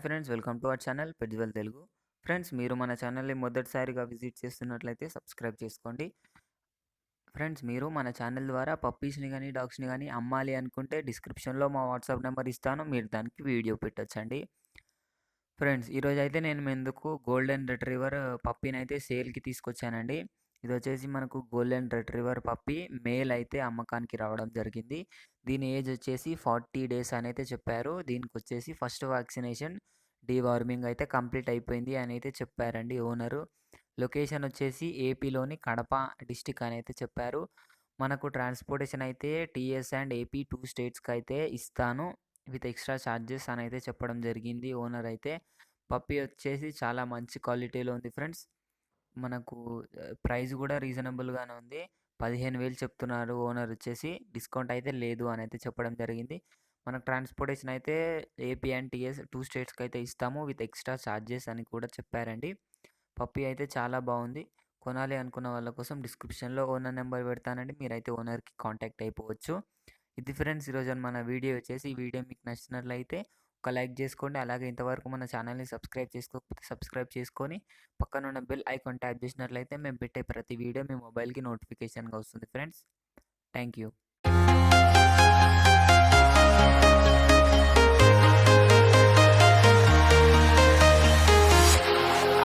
Friends, welcome to our channel పెడ్జివెల్ Telugu. Friends, మీరు మన ఛానల్ని మొదటిసారిగా విజిట్ చేస్తున్నట్లయితే సబ్స్క్రైబ్ చేసుకోండి. ఫ్రెండ్స్, మీరు మన ఛానల్ ద్వారా పప్పీస్ని కానీ డాగ్స్ని కానీ అమ్మాలి అనుకుంటే డిస్క్రిప్షన్లో మా వాట్సాప్ నెంబర్ ఇస్తాను, మీరు దానికి వీడియో పెట్టొచ్చండి. ఫ్రెండ్స్, ఈరోజు అయితే నేను ముందుకు గోల్డెన్ రిట్రీవర్ పప్పీని అయితే సేల్కి తీసుకొచ్చానండి. ఇది వచ్చేసి మనకు గోల్డెన్ రిట్రీవర్ పప్పీ మేల్ అయితే అమ్మకానికి రావడం జరిగింది. దీని ఏజ్ వచ్చేసి 40 డేస్ అని అయితే చెప్పారు. దీనికి వచ్చేసి ఫస్ట్ వ్యాక్సినేషన్ డీవార్మింగ్ అయితే కంప్లీట్ అయిపోయింది అని అయితే చెప్పారండి ఓనరు. లొకేషన్ వచ్చేసి ఏపీలోని కడప డిస్టిక్ అని అయితే చెప్పారు. మనకు ట్రాన్స్పోర్టేషన్ అయితే టీఎస్ అండ్ ఏపీ 2 స్టేట్స్కి అయితే ఇస్తాను విత్ ఎక్స్ట్రా ఛార్జెస్ అని అయితే చెప్పడం జరిగింది ఓనర్ అయితే. పప్పీ వచ్చేసి చాలా మంచి క్వాలిటీలో ఉంది ఫ్రెండ్స్. మనకు ప్రైస్ కూడా రీజనబుల్గానే ఉంది. 15,000 చెప్తున్నారు ఓనర్ వచ్చేసి. డిస్కౌంట్ అయితే లేదు అని అయితే చెప్పడం జరిగింది. మనకు ట్రాన్స్పోర్టేషన్ అయితే ఏపీ అండ్ టీఎస్ 2 స్టేట్స్కి అయితే ఇస్తాము విత్ ఎక్స్ట్రా ఛార్జెస్ అని కూడా చెప్పారండి. పప్పీ అయితే చాలా బాగుంది. కొనాలి అనుకున్న వాళ్ళ కోసం డిస్క్రిప్షన్లో ఓనర్ నెంబర్ పెడతానండి, మీరైతే ఓనర్కి కాంటాక్ట్ అయిపోవచ్చు. ఇది ఫ్రెండ్స్ ఈరోజు మన వీడియో వచ్చేసి. ఈ వీడియో మీకు నచ్చినట్లయితే ఒక లైక్ చేసుకోండి. అలాగే ఇంతవరకు మన ఛానల్ని సబ్స్క్రైబ్ చేసుకోకపోతే సబ్స్క్రైబ్ చేసుకొని పక్కన ఉన్న బెల్ ఐకాన్ ట్యాప్ చేసినట్లయితే మేము పెట్టే ప్రతి వీడియో మీ మొబైల్కి నోటిఫికేషన్గా వస్తుంది ఫ్రెండ్స్. Thank you.